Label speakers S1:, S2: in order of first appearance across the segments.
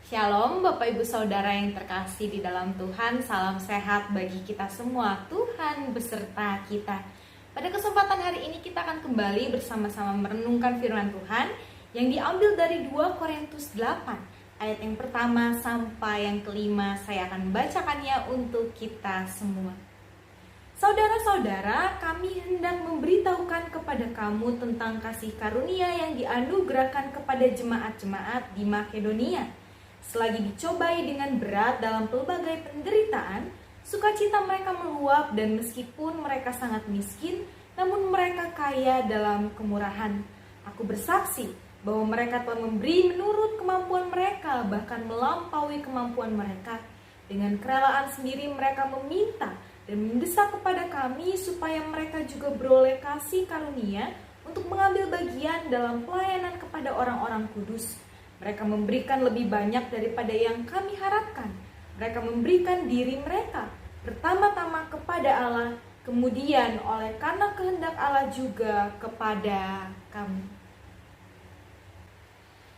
S1: Shalom Bapak Ibu Saudara yang terkasih di dalam Tuhan. Salam sehat bagi kita semua. Tuhan beserta kita. Pada kesempatan hari ini kita akan kembali bersama-sama merenungkan firman Tuhan yang diambil dari 2 Korintus 8 ayat yang pertama sampai yang kelima. Saya akan membacakannya untuk kita semua. Saudara-saudara, kami hendak memberitahukan kepada kamu tentang kasih karunia yang dianugerahkan kepada jemaat-jemaat di Makedonia. Selagi dicobai dengan berat dalam pelbagai penderitaan, sukacita mereka meluap, dan meskipun mereka sangat miskin, namun mereka kaya dalam kemurahan. Aku bersaksi bahwa mereka telah memberi menurut kemampuan mereka, bahkan melampaui kemampuan mereka. Dengan kerelaan sendiri mereka meminta dan mendesak kepada kami supaya mereka juga beroleh kasih karunia untuk mengambil bagian dalam pelayanan kepada orang-orang kudus. Mereka memberikan lebih banyak daripada yang kami harapkan. Mereka memberikan diri mereka pertama-tama kepada Allah, kemudian oleh karena kehendak Allah juga kepada kami.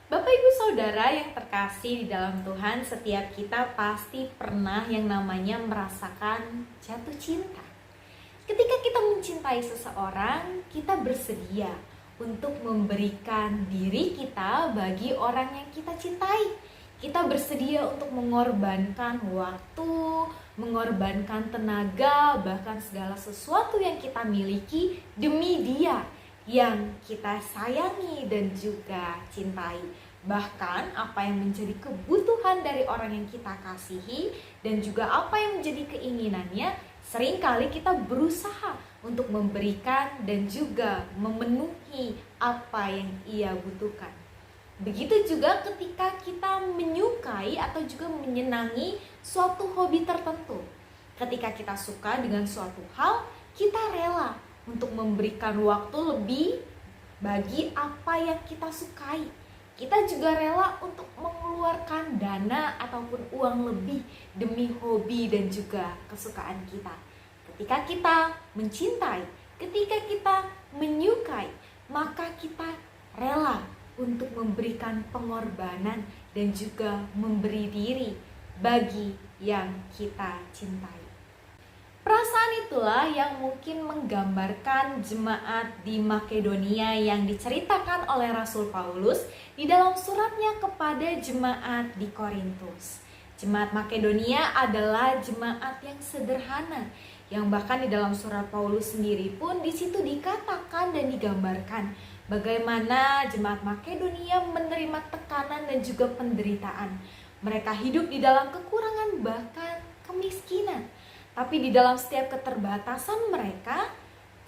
S1: Bapak Ibu Saudara yang terkasih di dalam Tuhan, setiap kita pasti pernah yang namanya merasakan jatuh cinta. Ketika kita mencintai seseorang, kita bersedia untuk memberikan diri kita bagi orang yang kita cintai. Kita bersedia untuk mengorbankan waktu, mengorbankan tenaga, bahkan segala sesuatu yang kita miliki demi dia yang kita sayangi dan juga cintai. Bahkan apa yang menjadi kebutuhan dari orang yang kita kasihi dan juga apa yang menjadi keinginannya, seringkali kita berusaha untuk memberikan dan juga memenuhi apa yang ia butuhkan. Begitu juga ketika kita menyukai atau juga menyenangi suatu hobi tertentu. Ketika kita suka dengan suatu hal, kita rela untuk memberikan waktu lebih bagi apa yang kita sukai. Kita juga rela untuk mengeluarkan dana ataupun uang lebih demi hobi dan juga kesukaan kita. Ketika kita mencintai, ketika kita menyukai, maka kita rela untuk memberikan pengorbanan dan juga memberi diri bagi yang kita cintai. Perasaan itulah yang mungkin menggambarkan jemaat di Makedonia yang diceritakan oleh Rasul Paulus di dalam suratnya kepada jemaat di Korintus. Jemaat Makedonia adalah jemaat yang sederhana, yang bahkan di dalam surat Paulus sendiri pun di situ dikatakan dan digambarkan bagaimana jemaat Makedonia menerima tekanan dan juga penderitaan. Mereka hidup di dalam kekurangan bahkan kemiskinan. Tapi di dalam setiap keterbatasan mereka,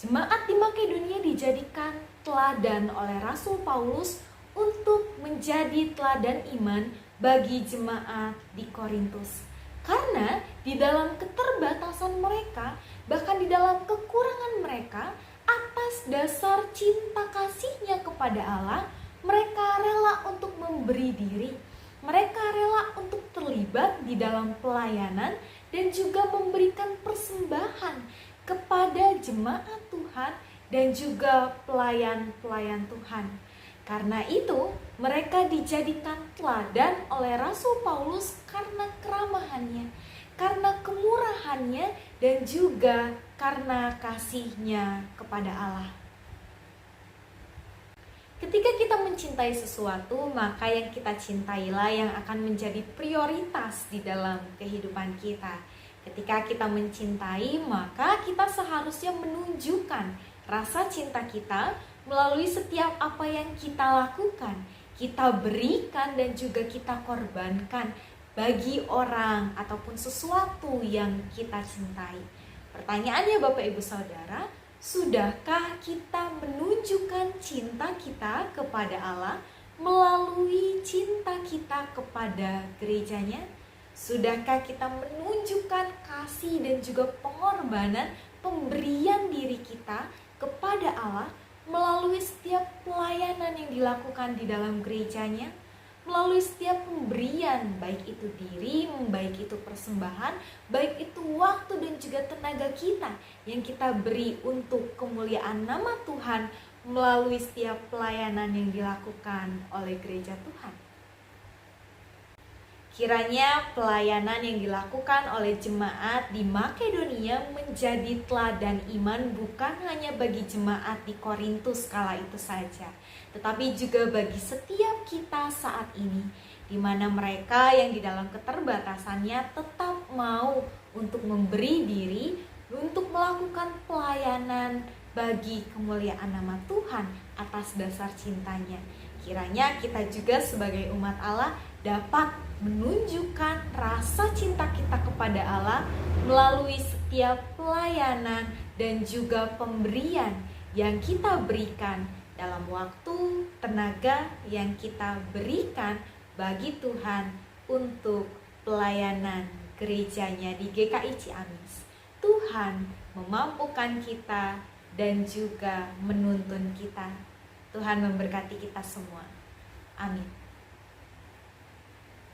S1: jemaat di Makedonia dijadikan teladan oleh Rasul Paulus untuk menjadi teladan iman bagi jemaat di Korintus. Karena di dalam keterbatasan mereka, bahkan di dalam kekurangan mereka, atas dasar cinta kasihnya kepada Allah, mereka rela untuk memberi diri. Mereka rela untuk terlibat di dalam pelayanan dan juga memberikan persembahan kepada jemaat Tuhan dan juga pelayan-pelayan Tuhan. Karena itu, mereka dijadikan teladan oleh Rasul Paulus karena keramahannya, karena kemurahannya, dan juga karena kasihnya kepada Allah. Ketika kita mencintai sesuatu, maka yang kita cintailah yang akan menjadi prioritas di dalam kehidupan kita. Ketika kita mencintai, maka kita seharusnya menunjukkan rasa cinta kita melalui setiap apa yang kita lakukan, kita berikan dan juga kita korbankan bagi orang ataupun sesuatu yang kita cintai. Pertanyaannya Bapak Ibu Saudara, sudahkah kita menunjukkan cinta kita kepada Allah melalui cinta kita kepada gerejanya? Sudahkah kita menunjukkan kasih dan juga pengorbanan, pemberian diri kita kepada Allah melalui setiap pelayanan yang dilakukan di dalam gerejanya? Melalui setiap pemberian, baik itu diri, baik itu persembahan, baik itu waktu dan juga tenaga kita yang kita beri untuk kemuliaan nama Tuhan melalui setiap pelayanan yang dilakukan oleh gereja Tuhan. Kiranya pelayanan yang dilakukan oleh jemaat di Makedonia menjadi teladan iman bukan hanya bagi jemaat di Korintus kala itu saja, tetapi juga bagi setiap kita saat ini, di mana mereka yang di dalam keterbatasannya tetap mau untuk memberi diri, untuk melakukan pelayanan bagi kemuliaan nama Tuhan atas dasar cintanya. Kiranya kita juga sebagai umat Allah dapat menunjukkan rasa cinta kita kepada Allah melalui setiap pelayanan dan juga pemberian yang kita berikan dalam waktu, tenaga yang kita berikan bagi Tuhan untuk pelayanan gerejanya di GKI Ciamis. Tuhan memampukan kita dan juga menuntun kita. Tuhan memberkati kita semua. Amin.